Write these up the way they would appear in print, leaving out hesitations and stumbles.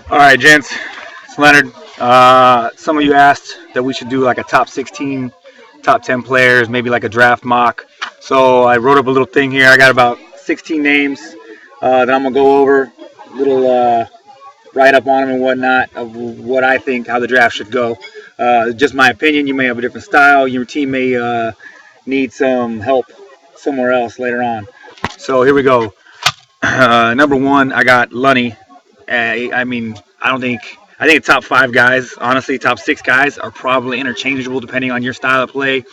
All right, gents. It's Leonard. Some of you asked that we should do like a top 16, top 10 players, maybe like a draft mock. So I wrote up a little thing here. I got about 16 names that I'm gonna go over, little write up on them and whatnot of what I think how the draft should go. Just my opinion. You may have a different style. Your team may need some help somewhere else later on. So here we go. Number one, I got Lunny. I mean, I don't think. I think the top five guys, honestly, top six guys are probably interchangeable depending on your style of play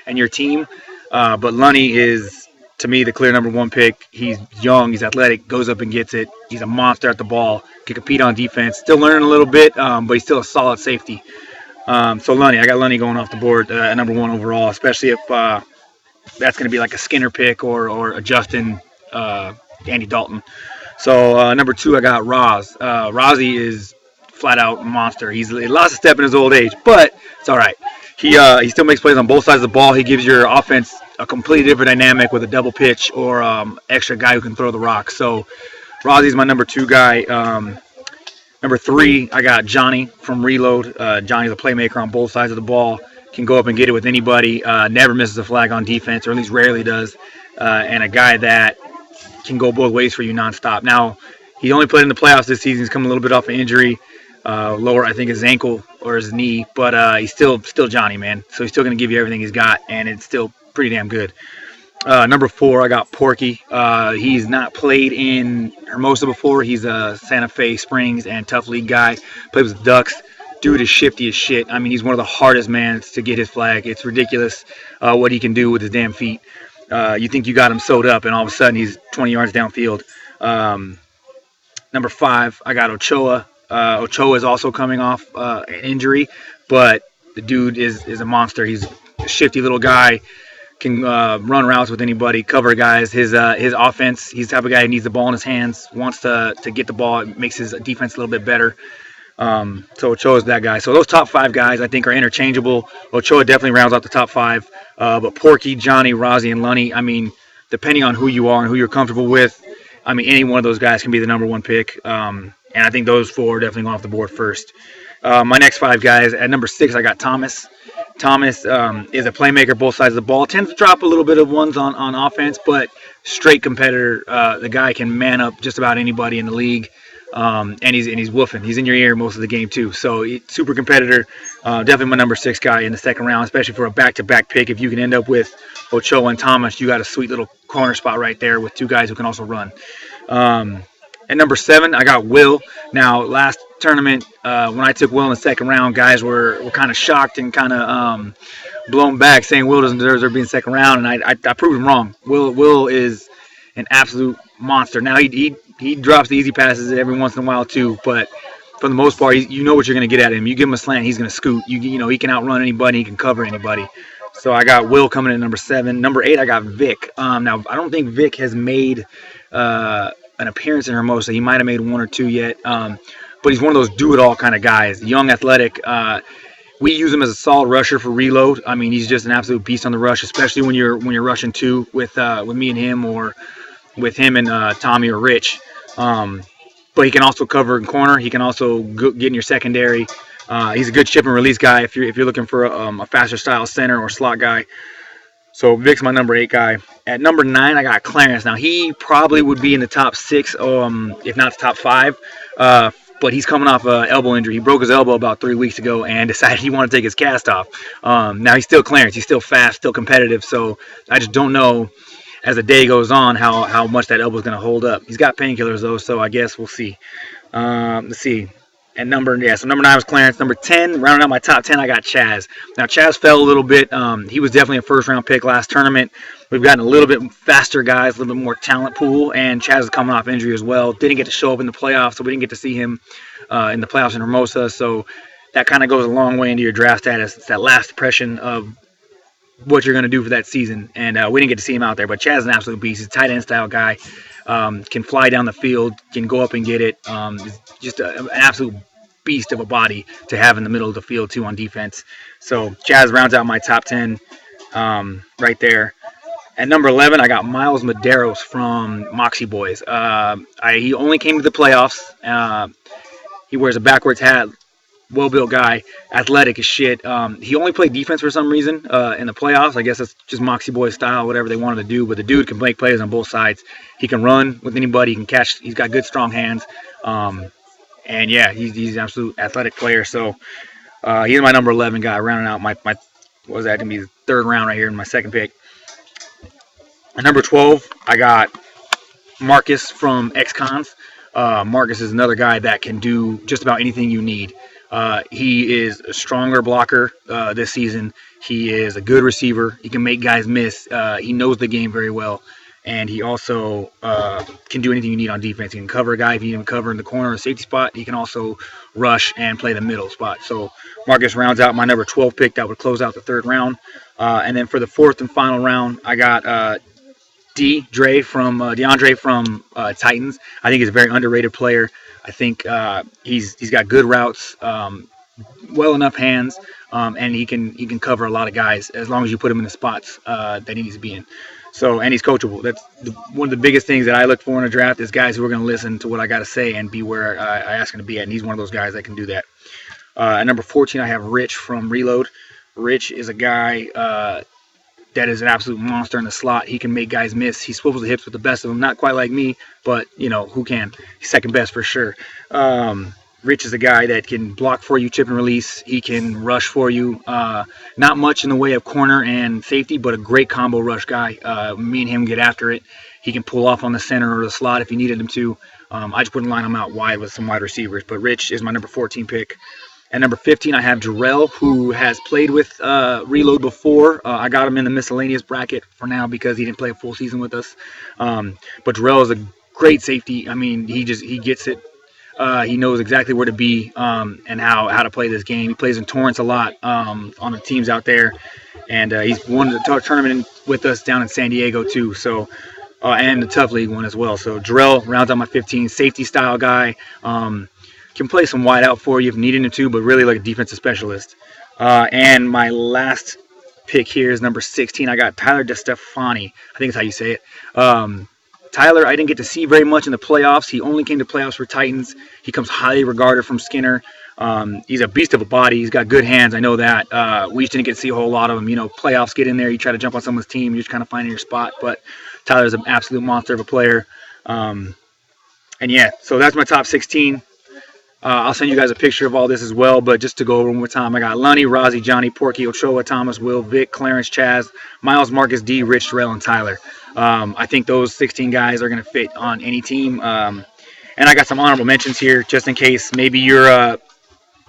and your team. But Lunny is, to me, the clear number one pick. He's young, he's athletic, goes up and gets it. He's a monster at the ball, can compete on defense. Still learning a little bit, but he's still a solid safety. So Lunny, I got Lunny going off the board at number one overall, especially if that's going to be like a Skinner pick or a Justin Andy Dalton. So number two, I got Roz. Rozzy is flat out monster. He lost a step in his old age, but it's all right. He still makes plays on both sides of the ball. He gives your offense a completely different dynamic with a double pitch or extra guy who can throw the rock. So Rozzy's my number two guy. Number three, I got Johnny from Reload. Johnny's a playmaker on both sides of the ball. Can go up and get it with anybody. Never misses a flag on defense, or at least rarely does. And a guy that can go both ways for you nonstop. Now, he only played in the playoffs this season. He's come a little bit off an injury, lower I think his ankle or his knee, but he's still Johnny, man. So he's still going to give you everything he's got, and it's still pretty damn good. Number four, I got Porky. He's not played in Hermosa before. He's a Santa Fe Springs and Tough League guy. Plays with the Ducks. Dude is shifty as shit. I mean, he's one of the hardest mans to get his flag. It's ridiculous what he can do with his damn feet. You think you got him sewed up, and all of a sudden he's 20 yards downfield. Number five, I got Ochoa. Ochoa is also coming off an injury, but the dude is a monster. He's a shifty little guy, can run routes with anybody, cover guys. His offense, he's the type of guy who needs the ball in his hands, wants to get the ball. It makes his defense a little bit better. So Ochoa is that guy. So those top five guys I think are interchangeable. Ochoa definitely rounds out the top five. But Porky, Johnny, Rozzy, and Lunny, I mean, depending on who you are and who you're comfortable with, I mean, any one of those guys can be the number one pick. And I think those four are definitely going off the board first. My next five guys, at number six, I got Thomas. Thomas is a playmaker, both sides of the ball. Tends to drop a little bit of ones on offense, but straight competitor. The guy can man up just about anybody in the league. And he's woofing. He's in your ear most of the game too. So super competitor. Definitely my number six guy in the second round, especially for a back-to-back pick. If you can end up with Ochoa and Thomas, you got a sweet little corner spot right there with two guys who can also run. At number seven, I got Will. Now, last tournament, when I took Will in the second round, guys were kind of shocked and kind of blown back, saying Will doesn't deserve to be in the second round, and I proved him wrong. Will is an absolute monster. Now, he drops the easy passes every once in a while too, but for the most part, you know what you're going to get at him. You give him a slant, he's going to scoot. You know he can outrun anybody, he can cover anybody. So I got Will coming in at number seven. Number eight, I got Vic. Now I don't think Vic has made an appearance in Hermosa. He might have made one or two yet, but he's one of those do-it-all kind of guys. Young, athletic. We use him as a solid rusher for reload. I mean, he's just an absolute beast on the rush, especially when you're rushing two with me and him or with him and Tommy or Rich. But he can also cover in corner. He can also get in your secondary. He's a good chip and release guy if you're looking for a faster style center or slot guy. So Vic's my number eight guy. At number nine, I got Clarence. Now he probably would be in the top six, if not the top five. But he's coming off an elbow injury. He broke his elbow about 3 weeks ago and decided he wanted to take his cast off. Now he's still Clarence. He's still fast, still competitive. So I just don't know as the day goes on how much that elbow is going to hold up. He's got painkillers though, so I guess we'll see. Let's see. So number 9 was Clarence. Number 10, rounding out my top 10, I got Chaz. Now Chaz fell a little bit. He was definitely a first round pick last tournament. We've gotten a little bit faster guys, a little bit more talent pool, and Chaz is coming off injury as well. Didn't get to show up in the playoffs, so we didn't get to see him in the playoffs in Hermosa. So that kind of goes a long way into your draft status. It's that last impression of what you're going to do for that season, and we didn't get to see him out there. But Chaz is an absolute beast. He's a tight end style guy. Can fly down the field, can go up and get it. Just an absolute beast of a body to have in the middle of the field too on defense. So Chaz rounds out my top 10 right there. At number 11, I got Miles Medeiros from Moxie Boys. He only came to the playoffs. He wears a backwards hat, well-built guy, athletic as shit. He only played defense for some reason in the playoffs. I guess that's just Moxie Boys style, whatever they wanted to do. But the dude can make plays on both sides. He can run with anybody. He can catch. He's got good, strong hands. And yeah, he's an absolute athletic player. So he's my number 11 guy, rounding out my what was that going to be the third round right here in my second pick. At number 12, I got Marcus from X-Cons. Marcus is another guy that can do just about anything you need. He is a stronger blocker this season. He is a good receiver. He can make guys miss. He knows the game very well. And he also can do anything you need on defense. He can cover a guy if you need him cover in the corner or safety spot. He can also rush and play the middle spot. So Marcus rounds out my number 12 pick. That would close out the third round. And then for the fourth and final round, I got DeAndre from Titans. I think he's a very underrated player. I think he's got good routes, well enough hands, and he can cover a lot of guys as long as you put him in the spots that he needs to be in. So, and he's coachable. That's one of the biggest things that I look for in a draft is guys who are going to listen to what I got to say and be where I ask him to be at. And he's one of those guys that can do that. At number 14, I have Rich from Reload. Rich is a guy that is an absolute monster in the slot. He can make guys miss. He swivels the hips with the best of them. Not quite like me, but, who can? He's second best for sure. Rich is a guy that can block for you, chip and release. He can rush for you. Not much in the way of corner and safety, but a great combo rush guy. Me and him get after it. He can pull off on the center or the slot if you needed him to. I just wouldn't line him out wide with some wide receivers. But Rich is my number 14 pick. At number 15, I have Jarrell, who has played with Reload before. I got him in the miscellaneous bracket for now because he didn't play a full season with us. But Jarrell is a great safety. I mean, he gets it. He knows exactly where to be and how to play this game. He plays in Torrance a lot on the teams out there, and he's won the tournament with us down in San Diego too. So, and the Tough League one as well. So Jarrell rounds out my 15, safety style guy. Can play some wide out for you if needed him to, but really like a defensive specialist. And my last pick here is number 16. I got Tyler DeStefani. I think that's how you say it. Tyler, I didn't get to see very much in the playoffs. He only came to playoffs for Titans. He comes highly regarded from Skinner. He's a beast of a body. He's got good hands. I know that. We just didn't get to see a whole lot of him. Playoffs get in there. You try to jump on someone's team. You're just kind of finding your spot. But Tyler's an absolute monster of a player. And yeah, so that's my top 16. I'll send you guys a picture of all this as well, but just to go over one more time, I got Lunny, Rozzy, Johnny, Porky, Ochoa, Thomas, Will, Vic, Clarence, Chaz, Miles, Marcus, D, Rich, Terrell, and Tyler. I think those 16 guys are going to fit on any team. And I got some honorable mentions here just in case maybe you're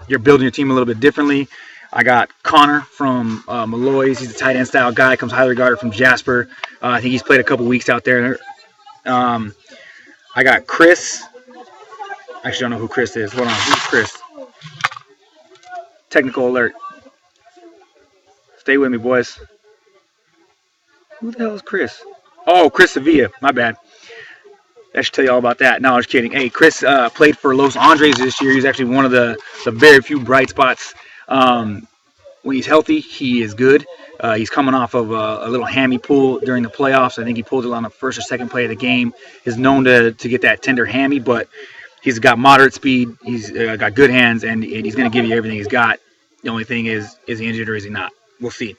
building your team a little bit differently. I got Connor from Malloy's. He's a tight end style guy, comes highly regarded from Jasper. I think he's played a couple weeks out there. I got Chris. I actually don't know who Chris is. Hold on. Who's Chris? Technical alert. Stay with me, boys. Who the hell is Chris? Oh, Chris Sevilla. My bad. I should tell you all about that. No, I was kidding. Hey, Chris played for Los Andres this year. He's actually one of the very few bright spots. When he's healthy, he is good. He's coming off of a little hammy pull during the playoffs. I think he pulled it on the first or second play of the game. He's known to get that tender hammy, but he's got moderate speed. He's got good hands, and he's going to give you everything he's got. The only thing is he injured or is he not? We'll see.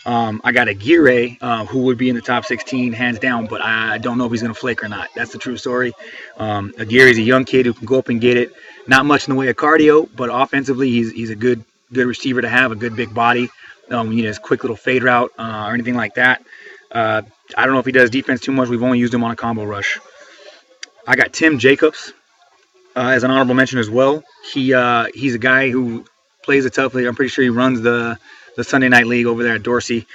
I got Aguirre, who would be in the top 16, hands down, but I don't know if he's going to flake or not. That's the true story. Aguirre's a young kid who can go up and get it. Not much in the way of cardio, but offensively, he's a good receiver to have, a good big body. When you need his quick little fade route or anything like that. I don't know if he does defense too much. We've only used him on a combo rush. I got Tim Jacobs. As an honorable mention as well. He's a guy who plays a tough league. I'm pretty sure he runs the Sunday night league over there at Dorsey.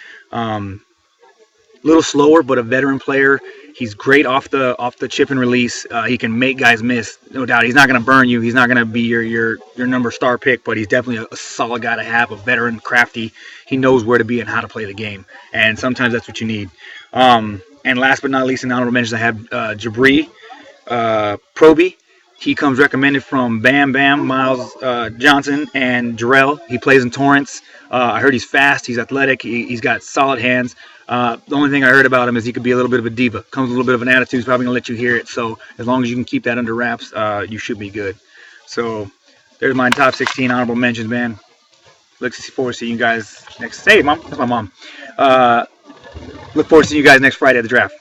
Little slower, but a veteran player. He's great off the chip and release. He can make guys miss, no doubt. He's not going to burn you. He's not going to be your number star pick, but he's definitely a solid guy to have. A veteran, crafty. He knows where to be and how to play the game, and sometimes that's what you need. And last but not least, in honorable mentions, I have Jabri Proby. He comes recommended from Bam Bam, Miles Johnson, and Jarrell. He plays in Torrance. I heard he's fast. He's athletic. He's got solid hands. The only thing I heard about him is he could be a little bit of a diva. Comes with a little bit of an attitude. He's probably going to let you hear it. So as long as you can keep that under wraps, you should be good. So there's my top 16 honorable mentions, man. Look forward to seeing you guys next. Hey, Mom. That's my mom. Look forward to seeing you guys next Friday at the draft.